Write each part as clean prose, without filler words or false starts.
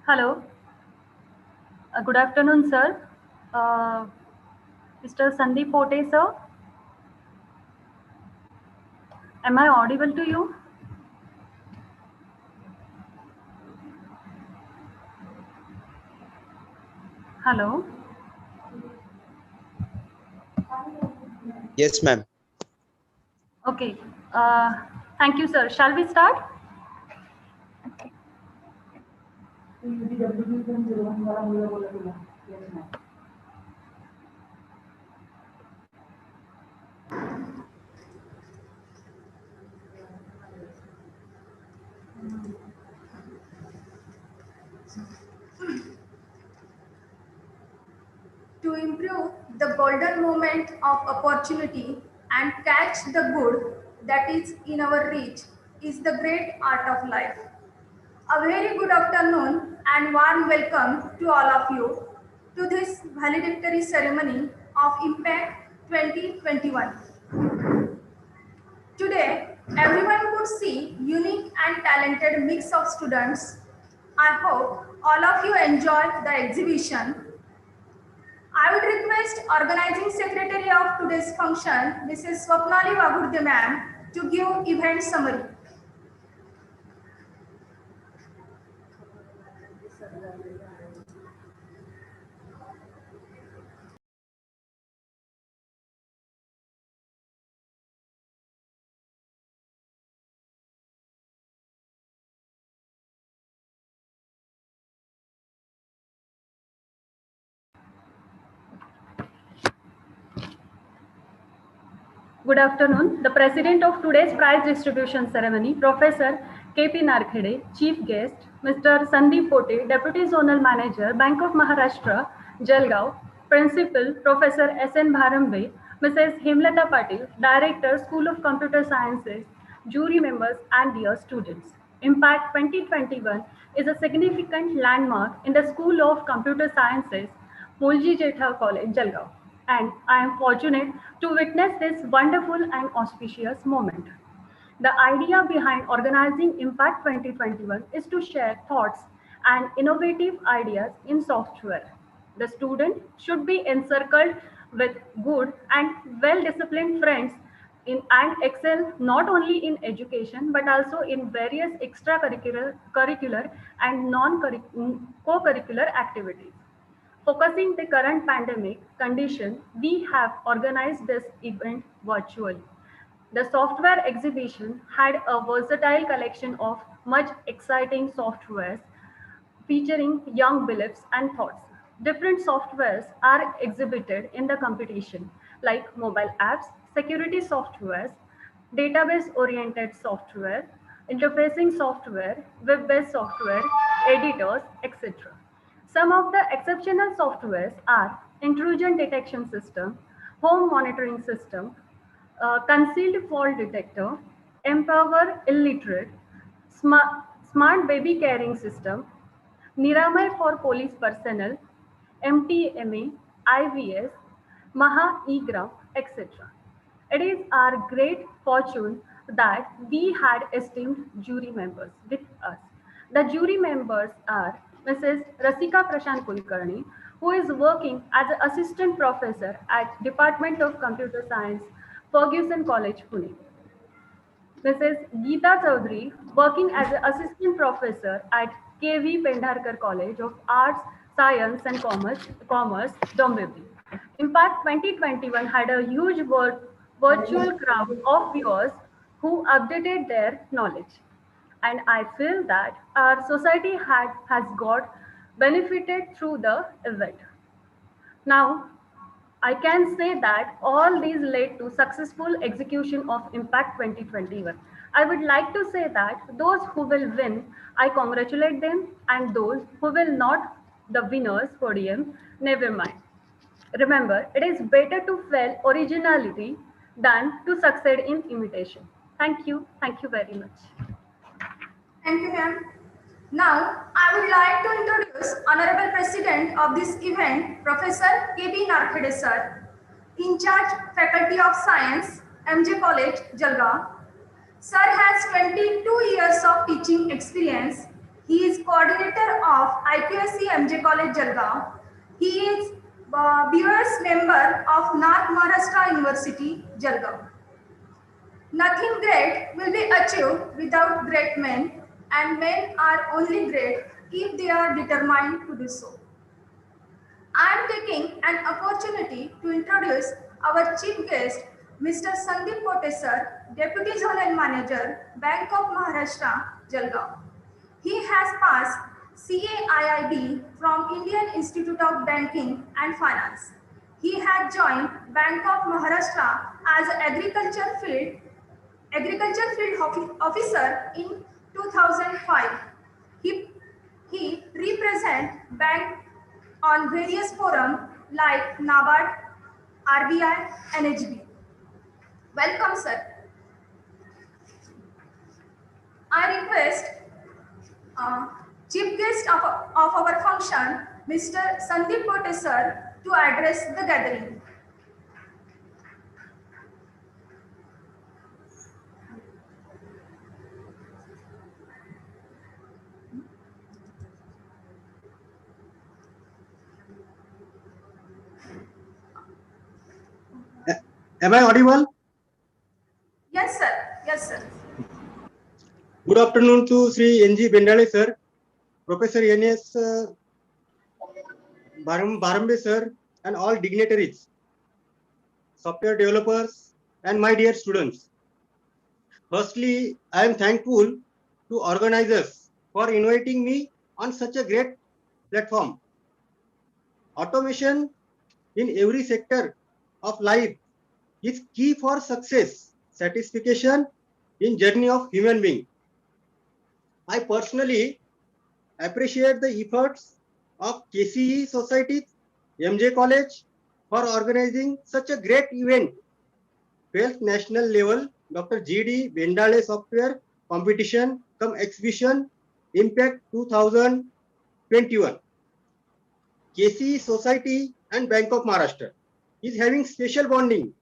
Hello. Good afternoon, sir. Uh, Mr. Sandeep Pote, sir. Am I audible to you? Hello. Yes, ma'am. Okay. Uh, Thank you, sir. Shall we start? To improve the golden moment of opportunity and catch the good that is in our reach is the great art of life. A very good afternoon and warm welcome to all of you to this valedictory ceremony of Impact 2021. Today, everyone could see unique and talented mix of students. I hope all of you enjoyed the exhibition. I would request organizing secretary of today's function, Mrs. Swapnali Vagurde ma'am, to give event summary. Good afternoon. The president of today's prize distribution ceremony, Professor K.P. Narkhede, chief guest, Mr. Sandeep Pote, deputy zonal manager, Bank of Maharashtra, Jalgaon, principal, Professor S.N. Bharambe, Mrs. Hemlata Patil, director, School of Computer Sciences, jury members, and dear students. Impact 2021 is a significant landmark in the School of Computer Sciences, Mulji Jetha College, Jalgaon, and I am fortunate to witness this wonderful and auspicious moment. The idea behind organizing Impact 2021 is to share thoughts and innovative ideas in software. The student should be encircled with good and well disciplined friends and excel not only in education but also in various extracurricular curricular and non co-curricular activities. Focusing the current pandemic condition, we have organized this event virtually. The software exhibition had a versatile collection of much exciting softwares featuring young beliefs and thoughts. Different softwares are exhibited in the competition, like mobile apps, security softwares, database oriented software, interfacing software, web based software, editors, etc. Some of the exceptional softwares are intrusion detection system, home monitoring system, concealed fault detector, empower illiterate, smart baby caring system, Niramay for police personnel, MTMA, IVS, Maha eGram, etc. It is our great fortune that we had esteemed jury members with us. The jury members are Mrs. Rasika Prashant Kulkarni, who is working as an assistant professor at Department of Computer Science, Ferguson College, Pune. Mrs. Geeta Chaudhary, working as an assistant professor at KV Pendharkar College of Arts, Science and Commerce, Dombivli. Impact 2021 had a huge virtual crowd of viewers who updated their knowledge. And I feel that our society has got benefited through the event. Now, I can say that all these led to successful execution of Impact 2021. I would like to say that those who will win, I congratulate them, and those who will not, the winners podium, never mind. Remember, it is better to fail originality than to succeed in imitation. Thank you. Thank you very much. Thank you, ma'am. Now, I would like to introduce Honorable President of this event, Professor K.B. Narkhede sir, in charge Faculty of Science, MJ College, Jalgaon. Sir has 22 years of teaching experience. He is coordinator of IPSC MJ College Jalgaon. He is BOS member of North Maharashtra University Jalgaon. Nothing great will be achieved without great men, and men are only great if they are determined to do so. I am taking an opportunity to introduce our chief guest, Mr. Sandeep Pote sir, Deputy Zonal Manager, Bank of Maharashtra, Jalgaon. He has passed CAIIB from Indian Institute of Banking and Finance. He had joined Bank of Maharashtra as agriculture field officer in 2005. He, he represents bank on various forums like NABARD, RBI, NHB. Welcome, sir. I request uh, chief guest of our function, Mr. Sandeep Pote sir, to address the gathering. Am I audible? Yes, sir. Yes, sir. Good afternoon to Sri N.G. Bendale sir, Professor N.S. Barambe sir, and all dignitaries, software developers, and my dear students. Firstly, I am thankful to organizers for inviting me on such a great platform. Automation in every sector of life is key for success, satisfaction in journey of human being. I personally appreciate the efforts of KCE Society, MJ College for organizing such a great event. 12th national level Dr. G.D. Bendale Software Competition cum Exhibition Impact 2021. KCE Society and Bank of Maharashtra is having special bonding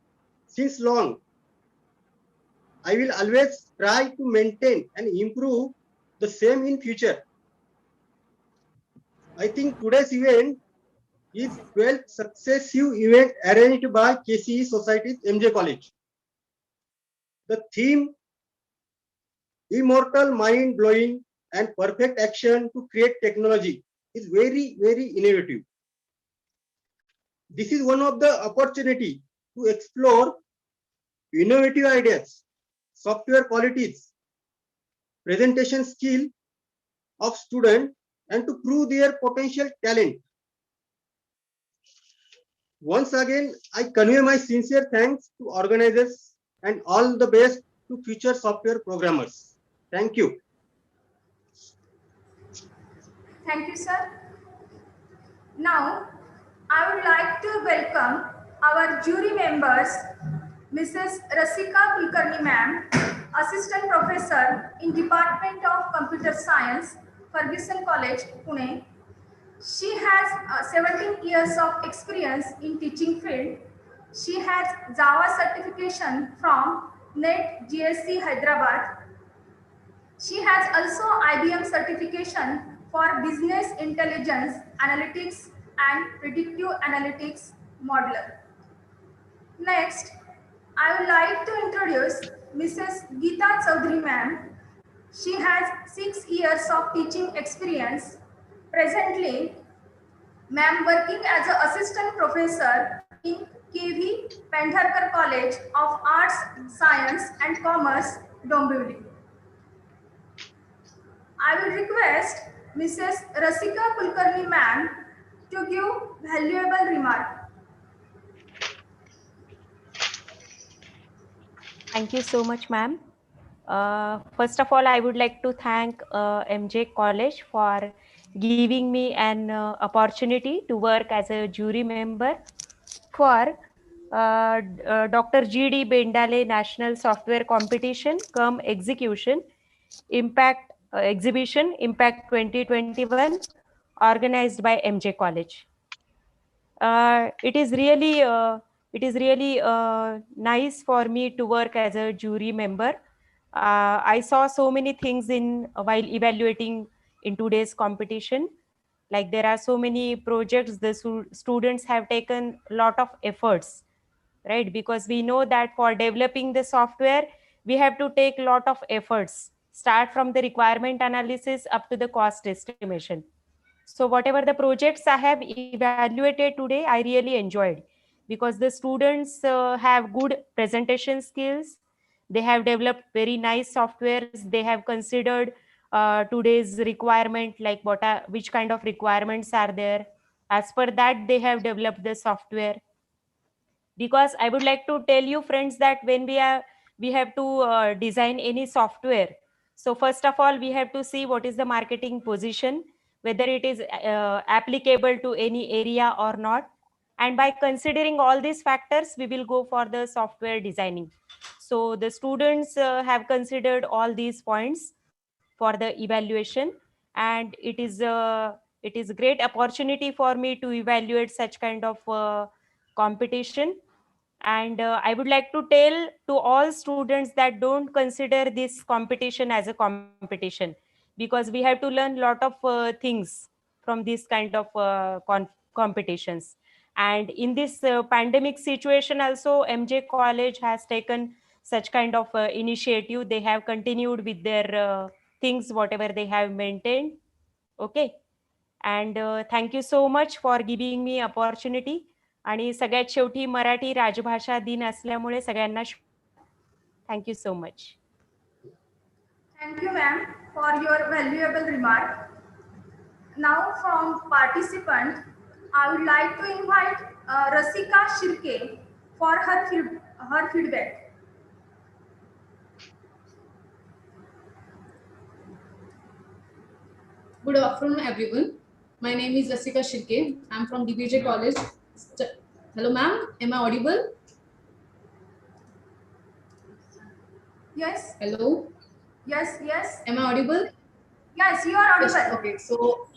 since long. I will always try to maintain and improve the same in future. I think today's event is 12th successive event arranged by KCE Society's MJ College. The theme, immortal, mind-blowing, and perfect action to create technology, is very, very innovative. This is one of the opportunity to explore innovative ideas, software qualities, presentation skill of students, and to prove their potential talent. Once again, I convey my sincere thanks to organizers and all the best to future software programmers. Thank you. Thank you, sir. Now, I would like to welcome our jury members, Mrs. Rasika Kulkarni ma'am, Assistant Professor in Department of Computer Science, Ferguson College, Pune. She has 17 years of experience in teaching field. She has Java certification from NET GSC Hyderabad. She has also IBM certification for Business Intelligence Analytics and Predictive Analytics Modeler. Next, I would like to introduce Mrs. Geeta Chaudhary ma'am. She has 6 years of teaching experience. Presently, ma'am working as an assistant professor in KV Pendharkar College of Arts, Science and Commerce, Dombivli. I will request Mrs. Rasika Kulkarni ma'am to give valuable remark. Thank you so much, ma'am. First of all, I would like to thank MJ College for giving me an opportunity to work as a jury member for Dr. G.D. Bendale National Software Competition cum Execution Impact Exhibition Impact 2021 organized by MJ College. It is really nice for me to work as a jury member. I saw so many things in while evaluating in today's competition. Like there are so many projects, the students have taken a lot of efforts, right? Because we know that for developing the software, we have to take a lot of efforts, start from the requirement analysis up to the cost estimation. So whatever the projects I have evaluated today, I really enjoyed, because the students have good presentation skills. They have developed very nice softwares. They have considered today's requirement, like which kind of requirements are there. As per that, they have developed the software. Because I would like to tell you, friends, that when we have to design any software, so first of all we have to see what is the marketing position, whether it is applicable to any area or not. And by considering all these factors, we will go for the software designing. So the students have considered all these points for the evaluation, and it is a great opportunity for me to evaluate such kind of competition. And I would like to tell to all students that don't consider this competition as a competition, because we have to learn lot of things from this kind of competitions. And in this pandemic situation also, MJ College has taken such kind of initiative. They have continued with their things whatever they have maintained. Okay. And thank you so much for giving me opportunity. आणि सगळ्यात शेवटी मराठी राजभाषा दिन असल्यामुळे सगळ्यांना thank you so much. Thank you, ma'am, for your valuable remark. Now, from participant, I would like to invite Rasika Shirke for her feedback. Good afternoon, everyone. My name is Rasika Shirke. I'm from DBJ College. Hello, ma'am. Am I audible? Yes. Hello. Yes. Yes. Am I audible? Yes, you are audible. Yes, okay. So,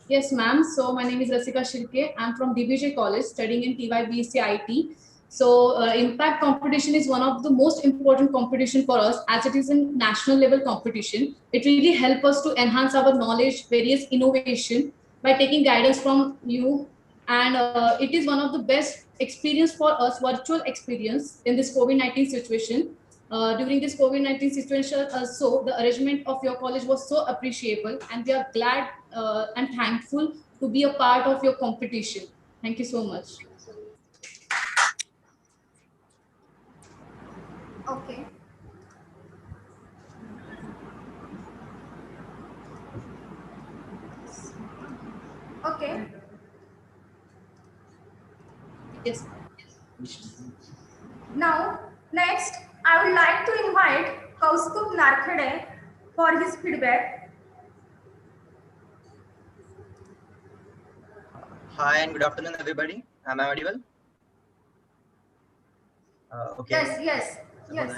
yes, ma'am. So, my name is Rasika Shirke. I'm from DBJ College, studying in TYBC IT. So, impact competition is one of the most important competition for us, as it is a national level competition. It really helps us to enhance our knowledge, various innovation by taking guidance from you. And it is one of the best experience for us, virtual experience in this COVID-19 situation. During this COVID-19 situation also, the arrangement of your college was so appreciable, and we are glad and thankful to be a part of your competition. Thank you so much. Okay. Okay. Yes. Now, next, I would like to invite Kaustubh Narkhede for his feedback. Hi and good afternoon, everybody. Am I audible? Okay. Yes, yes, yes.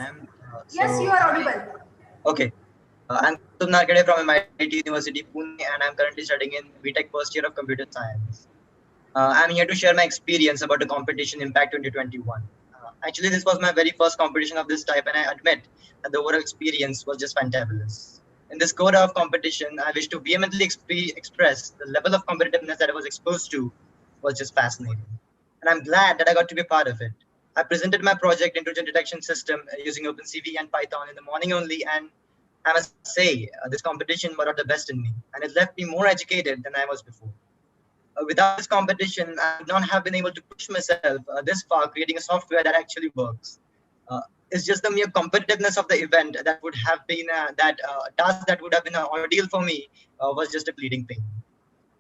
Yes, So you are audible. Okay. I'm Kaustubh Narkhede from MIT University, Pune, and I'm currently studying in BTech first year of Computer Science. I'm here to share my experience about the competition Impact 2021. Actually, this was my very first competition of this type, and I admit that the overall experience was just fantabulous. In this quota of competition, I wish to vehemently express the level of competitiveness that I was exposed to was just fascinating. And I'm glad that I got to be a part of it. I presented my project intrusion detection system using OpenCV and Python in the morning only, and I must say, this competition brought out the best in me, and it left me more educated than I was before. Without this competition, I would not have been able to push myself this far, creating a software that actually works. It's just the mere competitiveness of the event that would have been that task that would have been ordeal for me was just a fleeting thing.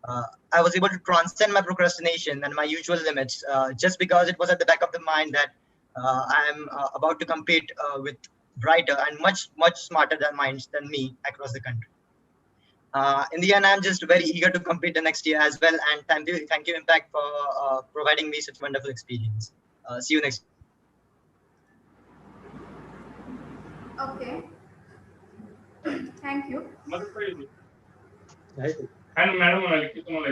I was able to transcend my procrastination and my usual limits just because it was at the back of the mind that I'm about to compete with brighter and much smarter than minds than me across the country. In the end, I'm just very eager to compete the next year as well. And thank you, Impact, for providing me such wonderful experience. See you next. Okay. Thank you. आणि madam म्हणाले की तुम्हाला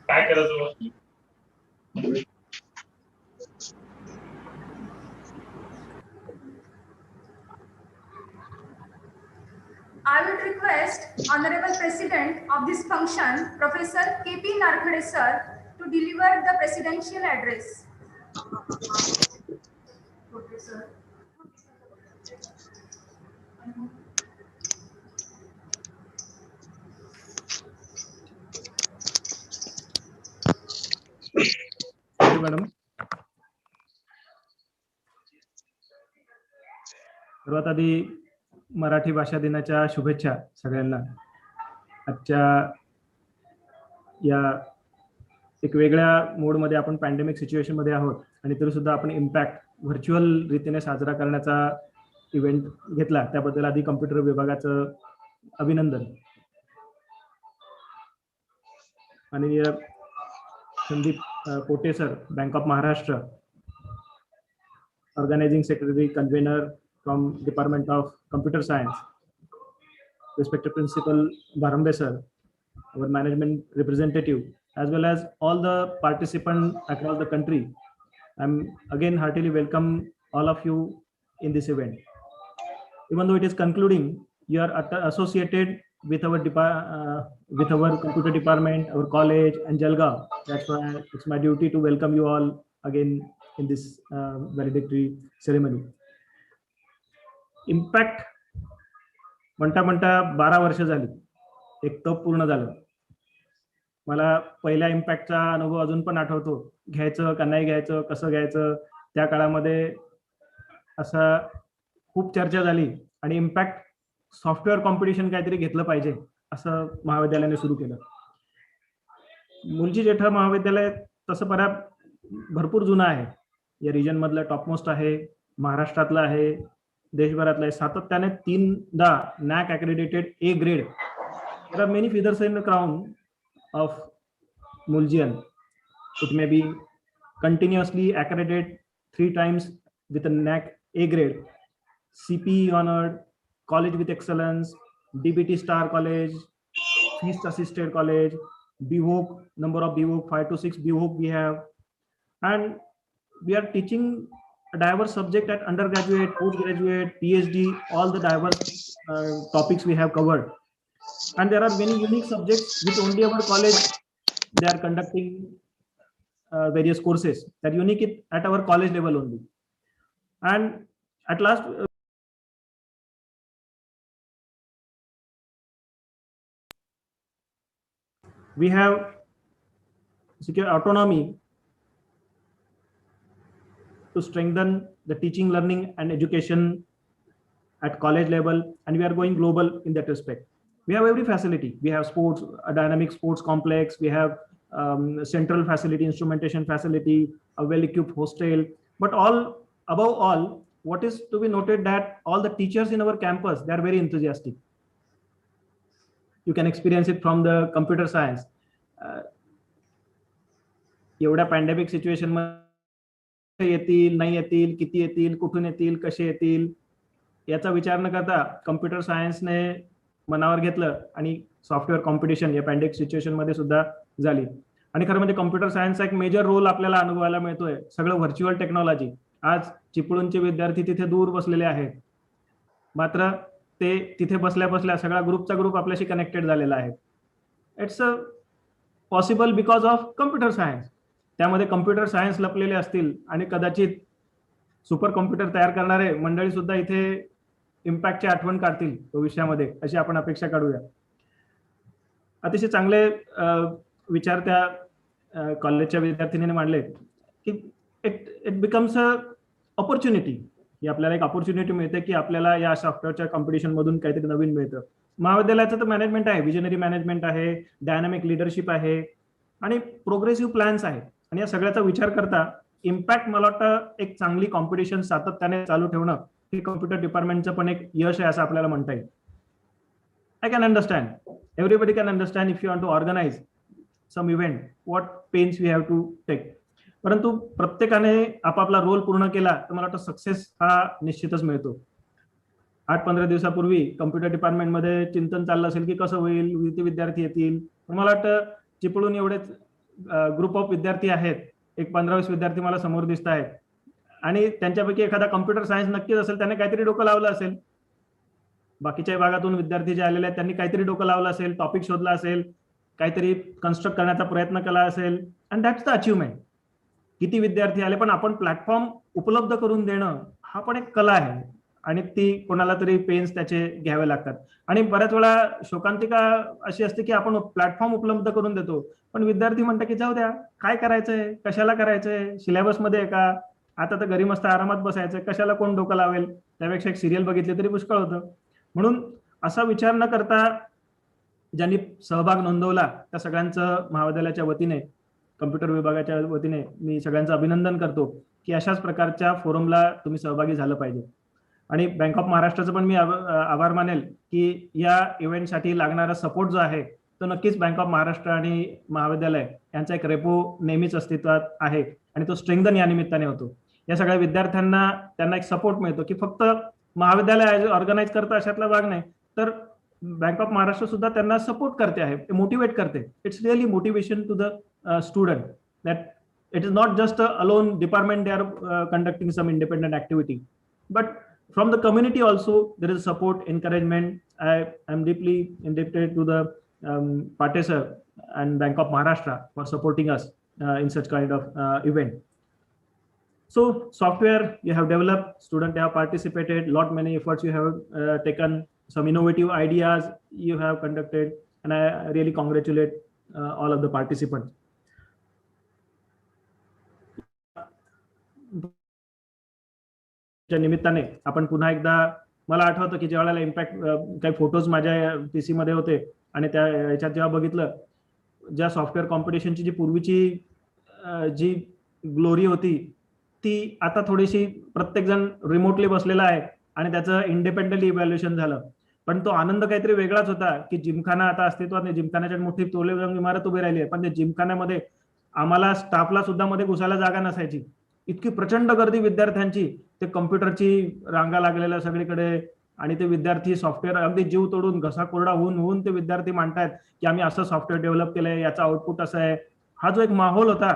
काय करायचं I would request Honorable President of this function, Professor K.P. Narkhade sir, to deliver the presidential address. Professor. Thank you, madam. सर्वात आधी मराठी भाषा दिनाच्या शुभेच्छा सगळ्यांना. आजच्या या एक वेगळ्या मोडमध्ये आपण पॅन्डेमिक सिच्युएशन मध्ये आहोत आणि तरी सुद्धा आपण इम्पॅक्ट व्हर्च्युअल रीतीने साजरा करण्याचा इव्हेंट घेतला, त्याबद्दल आधी कम्प्युटर विभागाचं अभिनंदन. आणि Sandeep Pote sir, bank of Maharashtra, organising secretary convener from Department of Computer Science, respected Principal Barambe sir, our management representative, as well as all the participants across the country. I'm again heartily welcome all of you in this event. Even though it is concluding, you are associated with our computer department, our college, and Jalgaon. That's why it's my duty to welcome you all again in this valedictory ceremony. Impact म्हणता म्हणता 12 वर्ष झाली, एक तप पूर्ण झालं. मला पहिल्या इम्पॅक्टचा अनुभव अजून पण आठवतो. घ्यायचं का नाही घ्यायचं, कसं घ्यायचं, त्या काळामध्ये असा खूप चर्चा झाली आणि इम्पॅक्ट सॉफ्टवेअर कॉम्पिटिशन काहीतरी घेतलं पाहिजे असं महाविद्यालयाने सुरू केलं. मुलजी जेठा महाविद्यालय तसं भरपूर जुनं आहे, या रिजन मधलं टॉपमोस्ट आहे, महाराष्ट्रातलं आहे, देशभरातलं आहे. सातत्याने 3दा NAAC accredited A grade. There are many feathers in the crown of Muljian. It may be continuously accredited 3 times with a NAAC A grade, CPE honored, college with excellence, DBT star college, feast assisted college, BVOC, number of BVOC 5 to 6 BVOC we have, and we are teaching a diverse subject at undergraduate, postgraduate, PhD, all the diverse topics we have covered. And there are many unique subjects which only our college, they are conducting various courses that unique at our college level only. And at last, we have secure autonomy to strengthen the teaching, learning, and education at college level, and we are going global in that respect. We have every facility. We have sports, a dynamic sports complex. We have central facility, instrumentation facility, a well-equipped hostel. But above all, what is to be noted that all the teachers in our campus, they are very enthusiastic. You can experience it from the computer science. एवढ्या pandemic situation मध्ये येतील, नाही येतील, किती येतील, कुठून येतील, कसे येतील याचा विचार न करता कम्प्युटर सायन्सने मनावर घेतलं आणि सॉफ्टवेअर कॉम्पिटिशन या पॅन्डेमिक सिच्युएशन मध्ये सुद्धा झाली. आणि खरं म्हणजे कम्प्युटर सायन्सचा एक मेजर रोल आपल्याला अनुभवायला मिळतोय. सगळं व्हर्च्युअल टेक्नॉलॉजी. आज चिपळूणचे विद्यार्थी तिथे दूर बसलेले आहेत, मात्र ते तिथे बसल्या बसल्या सगळा ग्रुपचा ग्रुप आपल्याशी कनेक्टेड झालेला आहे. It's a possible because of computer science. त्यामध्ये कम्प्युटर सायन्स लपलेले असतील आणि कदाचित सुपर कॉम्प्युटर तयार करणारे मंडळी सुद्धा इथे इम्पॅक्टची आठवण काढतील भविष्यामध्ये, अशी आपण अपेक्षा काढूया. अतिशय चांगले विचार त्या कॉलेजच्या विद्यार्थिनीने मांडले की इट बिकम्स अ ऑपॉर्च्युनिटी. ही आपल्याला एक ऑपॉर्च्युनिटी मिळते की आपल्याला या सॉफ्टवेअरच्या कॉम्पिटिशन मधून काहीतरी नवीन मिळतं. महाविद्यालयाचं तर मॅनेजमेंट आहे, विजनरी मॅनेजमेंट आहे, डायनामिक लिडरशिप आहे आणि प्रोग्रेसिव्ह प्लॅन्स आहेत. आणि या सगळ्याचा विचार करता इम्पॅक्ट मला वाटतं एक चांगली कॉम्पिटिशन सातत्याने चालू ठेवणं हे कम्प्युटर डिपार्टमेंटचं पण एक यश आहे असं आपल्याला म्हणता येईल. I can understand, everybody can understand if you want to organise some event what pains we have to take. परंतु प्रत्येकाने आपापला रोल पूर्ण केला तर मला वाटतं सक्सेस हा निश्चितच मिळतो. 8-15 दिवसापूर्वी कम्प्युटर डिपार्टमेंटमध्ये चिंतन चाललं असेल की कसं होईल, किती विद्यार्थी येतील. मला वाटतं चिपळूण एवढेच ग्रुप ऑफ विद्यार्थी आहेत, एक 15-20 विद्यार्थी मला समोर दिसत आहेत आणि त्यांच्यापैकी एखादा कम्प्युटर सायन्स नक्कीच असेल, त्याने काहीतरी डोकं लावलं असेल. बाकीच्या भागातून विद्यार्थी जे आलेले आहेत त्यांनी काहीतरी डोकं लावलं असेल, टॉपिक शोधला असेल, काहीतरी कन्स्ट्रक्ट करण्याचा प्रयत्न केला असेल, अँड दॅट्स द अचिव्हमेंट. किती विद्यार्थी आले, पण आपण प्लॅटफॉर्म उपलब्ध करून देणं हा पण एक कला आहे आणि ती कोणाला तरी पेन्स त्याचे घ्यावे लागतात. आणि बऱ्याच वेळा शोकांतिका अशी असते की आपण प्लॅटफॉर्म उपलब्ध करून देतो, पण विद्यार्थी म्हणतात की जाऊ द्या, काय करायचंय, कशाला करायचंय, सिलेबस मध्ये आहे का, आता तर घरी मस्त आरामात बसायचंय, कशाला कोण डोकं लावेल, त्यापेक्षा एक सिरियल बघितली तरी पुष्कळ होतं. म्हणून असा विचार न करता ज्यांनी सहभाग नोंदवला त्या सगळ्यांचं महाविद्यालयाच्या वतीने, कम्प्युटर विभागाच्या वतीने मी सगळ्यांचं अभिनंदन करतो की अशाच प्रकारच्या फोरमला तुम्ही सहभागी झालं पाहिजे. आणि बँक ऑफ महाराष्ट्राचं पण मी आभार मानेल की या इव्हेंटसाठी लागणारा सपोर्ट जो आहे तो नक्कीच बँक ऑफ महाराष्ट्र आणि महाविद्यालय यांचा एक रेपो नेहमीच अस्तित्वात आहे आणि तो स्ट्रेंथन या निमित्ताने होतो. या सगळ्या विद्यार्थ्यांना त्यांना एक सपोर्ट मिळतो की फक्त महाविद्यालय ऑर्गनाईज करतं अशातला भाग नाही, तर बँक ऑफ महाराष्ट्र सुद्धा त्यांना सपोर्ट करते आहे, मोटिवेट करते. It's really motivation to the student that it is not just alone department they are conducting some independent activity, but from the community also there is support, encouragement. I am deeply indebted to the Pate sir and Bank of Maharashtra for supporting us in such kind of event. So software you have developed, students have participated, lot many efforts you have taken, some innovative ideas you have conducted, and I really congratulate all of the participants. निमित्ताने आपण पुन्हा एकदा, मला आठवतं की ज्या वेळेला impact काही फोटोज माझ्या पीसी मध्ये होते आणि त्या याच्यात जेव्हा बघितलं, ज्या सॉफ्टवेअर कॉम्पिटिशनची जी पूर्वीची जी ग्लोरी होती ती आता थोडीशी प्रत्येक जण रिमोटली बसलेला आहे आणि त्याचं इंडिपेंडेंटली इव्हॅल्युएशन झालं. पण तो आनंद काहीतरी वेगळाच होता की जिमखाना आता अस्तित्वात नाही, जिमखान्याच्या मोठी तोलेजंग इमारत उभी राहिली आहे, पण त्या जिमखान्यामध्ये आम्हाला स्टाफला सुद्धा मध्ये घुसायला जागा नसायची. इतकी प्रचंड गर्दी विद्यार्थ्यांची, ते कम्प्युटरची रांगा लागलेल्या सगळीकडे आणि ते विद्यार्थी सॉफ्टवेअर अगदी जीव तोडून घसा कोरडा होऊन ते विद्यार्थी मांडतायत की आम्ही असं सॉफ्टवेअर डेव्हलप केलंय, याचा आउटपुट असं आहे. हा जो एक माहोल होता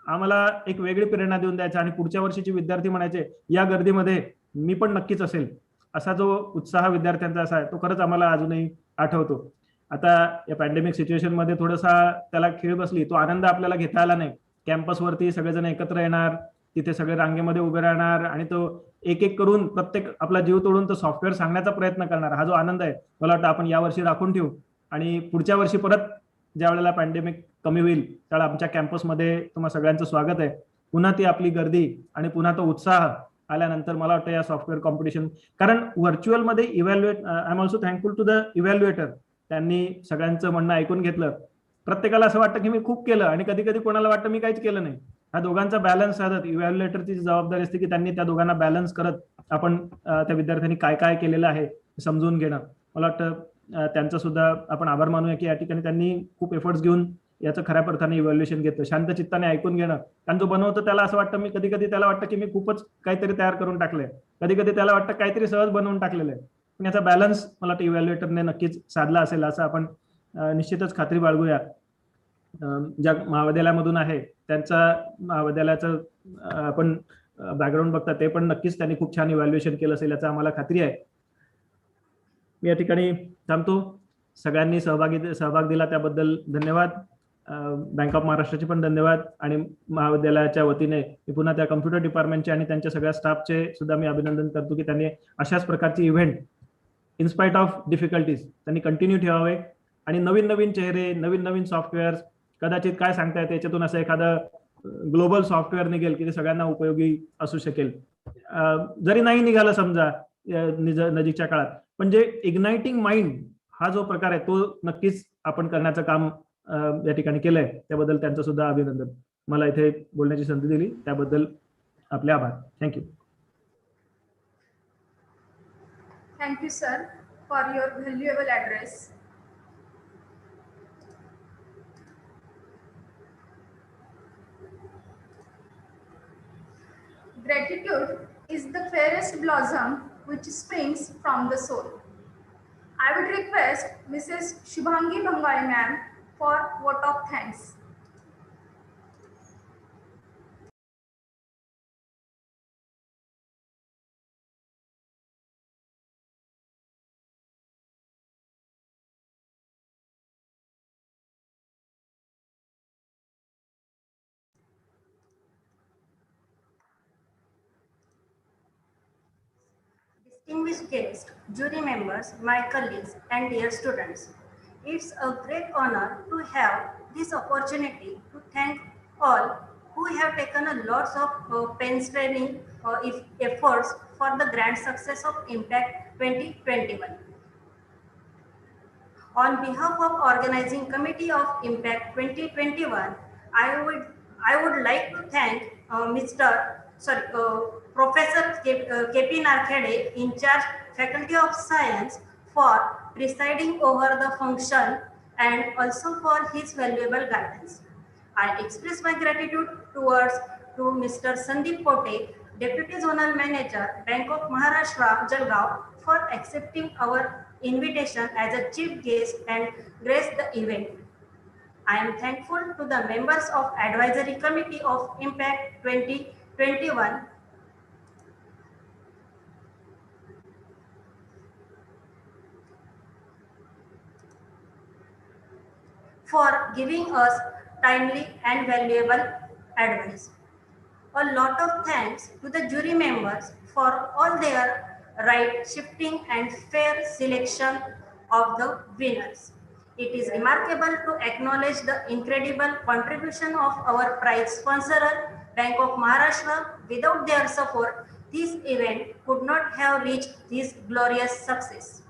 आम्हाला एक वेगळी प्रेरणा देऊन द्यायचा आणि पुढच्या वर्षीचे विद्यार्थी म्हणायचे या गर्दीमध्ये मी पण नक्कीच असेल. असा जो उत्साह विद्यार्थ्यांचा असा आहे तो खरंच आम्हाला अजूनही आठवतो. आता या पॅन्डेमिक सिच्युएशन मध्ये थोडासा त्याला खीळ बसली, तो आनंद आपल्याला घेता आला नाही. कॅम्पसवरती सगळेजण एकत्र येणार, तिथे सगळे रांगेमध्ये उभे राहणार आणि तो एक एक करून प्रत्येक आपला जीव तोडून तो सॉफ्टवेअर सांगण्याचा प्रयत्न करणार, हा जो आनंद आहे मला वाटतं आपण यावर्षी राखून ठेवू. आणि पुढच्या वर्षी परत ज्या वेळेला पॅन्डेमिक कमी होईल त्यावेळेला आमच्या कॅम्पसमध्ये तुम्हा सगळ्यांचं स्वागत आहे. पुन्हा ती आपली गर्दी आणि पुन्हा तो उत्साह आल्यानंतर मला वाटतं या सॉफ्टवेअर कॉम्पिटिशन, कारण व्हर्च्युअल मध्ये evaluate, I am also thankful to the evaluator, त्यांनी सगळ्यांचं म्हणणं ऐकून घेतलं. प्रत्येकाला असं वाटतं की मी खूप केलं आणि कधी कधी कोणाला वाटतं मी काहीच केलं नाही. ह्या दोघांचा बॅलन्स साधत इव्हॅल्युएटरची जबाबदारी असते की त्यांनी त्या दोघांना बॅलन्स करत आपण त्या विद्यार्थ्यांनी काय काय केलेलं आहे समजून घेणं. मला वाटतं त्यांचा सुद्धा आपण आभार मानूया की या ठिकाणी त्यांनी खूप एफर्ट्स घेऊन याचं खऱ्या अर्थाने इव्हॅल्युएशन घेतलं, शांत चित्ताने ऐकून घेणं. कारण जो बनवतो त्याला असं वाटतं, मी कधी कधी त्याला वाटतं की मी खूपच काहीतरी तयार करून टाकलंय, कधी कधी त्याला वाटतं काहीतरी सहज बनवून टाकलेलं आहे. पण याचा बॅलन्स मला वाटतं इव्हॅल्युएटरने नक्कीच साधला असेल असं आपण निश्चितच खात्री बाळगूया. ज्या महाविद्यालयामधून आहे त्यांचा महाविद्यालयाचं आपण बॅकग्राऊंड बघता ते पण नक्कीच त्यांनी खूप छान इव्हॅल्युएशन केलं असेल याचा आम्हाला खात्री आहे. मी या ठिकाणी थांबतो. सगळ्यांनी सहभाग दिला त्याबद्दल धन्यवाद. बँक ऑफ महाराष्ट्राचे पण धन्यवाद आणि महाविद्यालयाच्या वतीने मी पुन्हा त्या कम्प्युटर डिपार्टमेंटचे आणि त्यांच्या सगळ्या स्टाफचे सुद्धा मी अभिनंदन करतो की त्यांनी अशाच प्रकारची इव्हेंट इनस्पाइट ऑफ डिफिकल्टीज त्यांनी कंटिन्यू ठेवावे आणि नवीन नवीन चेहरे, नवीन नवीन सॉफ्टवेअर, कदाचित काय सांगता येते याच्यातून असं एखादं ग्लोबल सॉफ्टवेअर निघेल की ते सगळ्यांना उपयोगी असू शकेल. जरी नाही निघालं समजा नजीकच्या काळात, पण जे इग्नाइटिंग माइंड हा जो प्रकार आहे तो नक्कीच आपण करण्याचं काम या ठिकाणी केलंय, त्याबद्दल त्यांचं सुद्धा अभिनंदन. मला इथे बोलण्याची संधी दिली त्याबद्दल आपले आभार. Thank you. Thank you, sir, for your valuable address. Gratitude is the fairest blossom which springs from the soul. I would request Mrs. Shubhangi Bangale ma'am for vote of thanks. distinguished guests, jury members, my colleagues, and dear students. It's a great honor to have this opportunity to thank all who have taken a lots of painstaking efforts for the grand success of Impact 2021. On behalf of organizing committee of Impact 2021, I would like to thank Professor KP Narkhede, in charge Faculty of Science, for presiding over the function and also for his valuable guidance. I express my gratitude towards to Mr. Sandeep Pote, Deputy Zonal Manager, Bank of Maharashtra, Jalgaon, for accepting our invitation as a chief guest and grace the event. I am thankful to the members of Advisory Committee of Impact 2021 for giving us timely and valuable advice. A lot of thanks to the jury members for all their right shifting and fair selection of the winners. It is remarkable to acknowledge the incredible contribution of our prize sponsor, Bank of Maharashtra. Without their support, this event could not have reached this glorious success.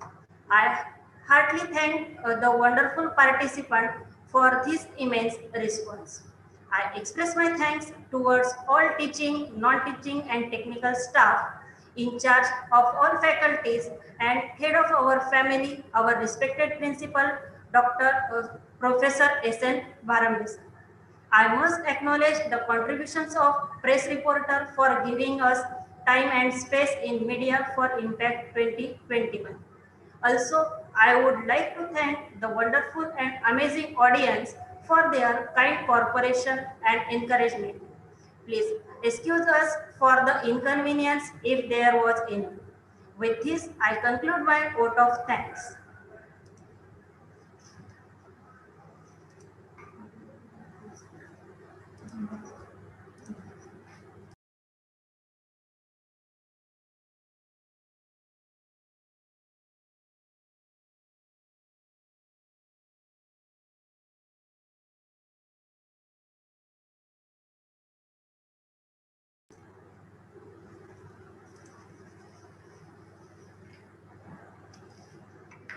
I heartily thank the wonderful participant for this immense response. I express my thanks towards all teaching, non-teaching and technical staff in charge of all faculties and head of our family, our respected principal, Professor S.N. Varambis. I must acknowledge the contributions of press reporter for giving us time and space in media for Impact 2021. Also, I would like to thank the wonderful and amazing audience for their kind cooperation and encouragement. Please excuse us for the inconvenience if there was any. With this, I conclude my vote of thanks.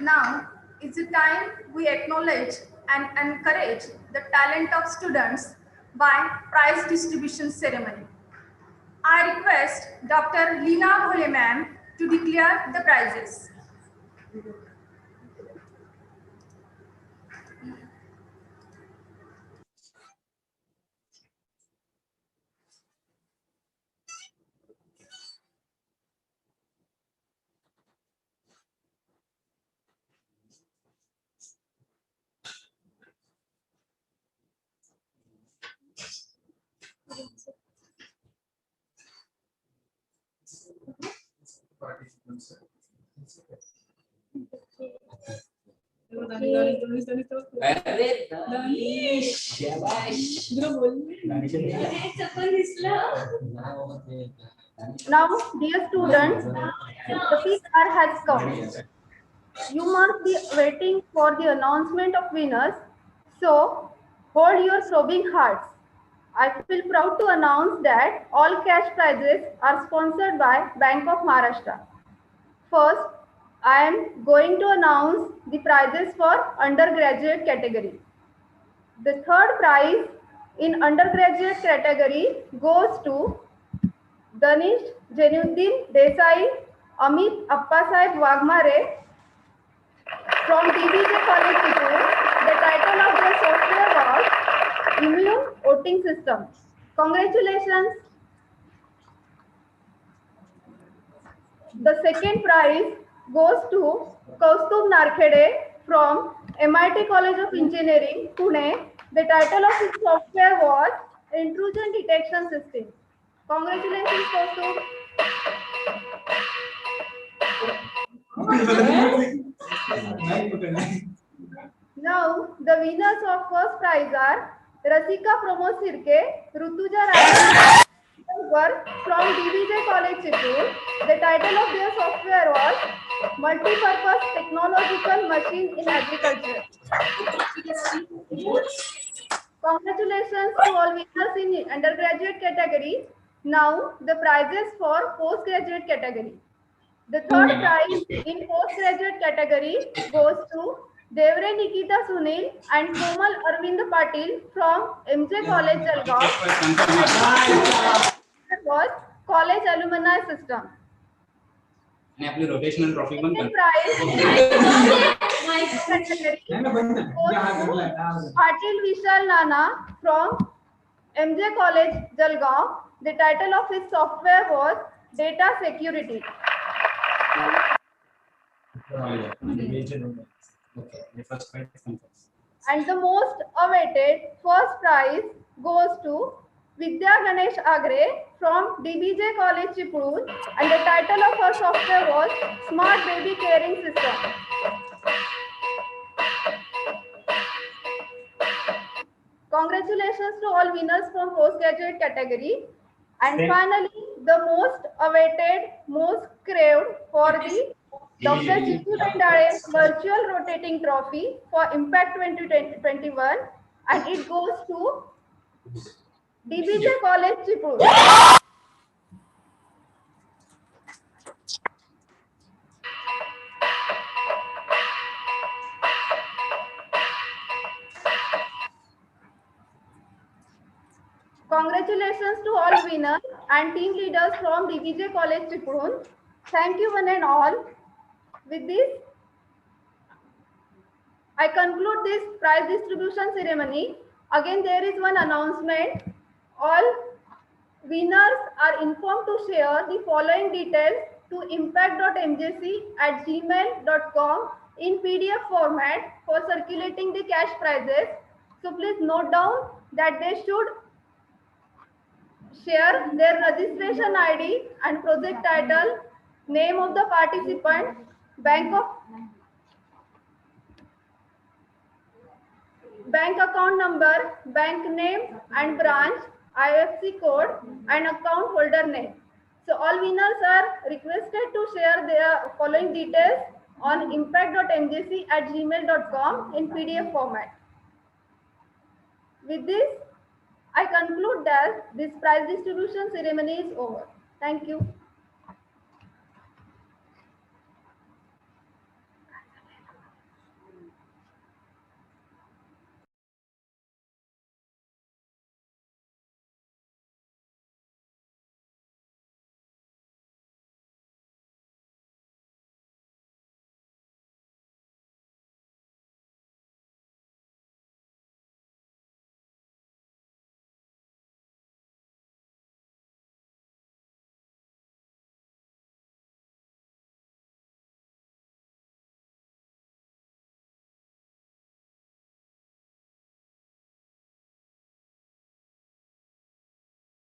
Now is the time we acknowledge and encourage the talent of students by prize distribution ceremony. I request Dr. Leena Bhole ma'am to declare the prizes. Now, dear students, the fifth hour has come. You must be waiting for the announcement of winners, so hold your throbbing hearts. I feel proud to announce that all cash prizes are sponsored by Bank of Maharashtra. First, I am going to announce the prizes for undergraduate category. The third prize in undergraduate category goes to Danish Jenuddin Desai, Amit Appasaheb Wagmare from DBJ College Chittoor. The title of their software was Immune Voting System. Congratulations. The second prize goes to Kaustubh Narkhede from MIT College of Engineering, Pune. The title of his software was Intrusion Detection System. Congratulations, Kaustubh. Now, the winners of first prize are Rasika Pramod Sirke, Rutuja Rai, software from DBJ College Chittoor. The title of their software was Multi-Purpose Technological Machine in Agriculture. Congratulations to all winners in undergraduate category. Now the prizes for postgraduate category. The third prize in postgraduate category goes to Devre Nikita Sunil and Komal Arvind Patil from MJ College, Jalgaon. That was College Alumni System. आणि आपली rotational trophy पण Second prize category goes to Patil Vishal Nana from MJ College, Jalgaon. The title of his software was Data Security. And the most awaited first prize goes to Vidya Ganesh Agre from DBJ College, Chittoor, and the title of her software was Smart Baby Caring System. Congratulations to all winners from postgraduate category. And finally, the most awaited, most craved for the Dr. Chitu Bendale Virtual Rotating Trophy for Impact 2021, and it goes to DBJ College, Chittoor. Congratulations to all winners and team leaders from DBJ College, Chittoor. Thank you one and all. With this, I conclude this prize distribution ceremony. Again, there is one announcement. All winners are informed to share the following details to impact.mjc@gmail.com in PDF format for circulating the cash prizes. So please note down that they should share their registration ID and project title, name of the participant, bank account number, bank name and branch, IFSC code and account holder name. So all winners are requested to share their following details on impact.mjc@gmail.com in PDF format. With this, I conclude that this prize distribution ceremony is over. Thank you.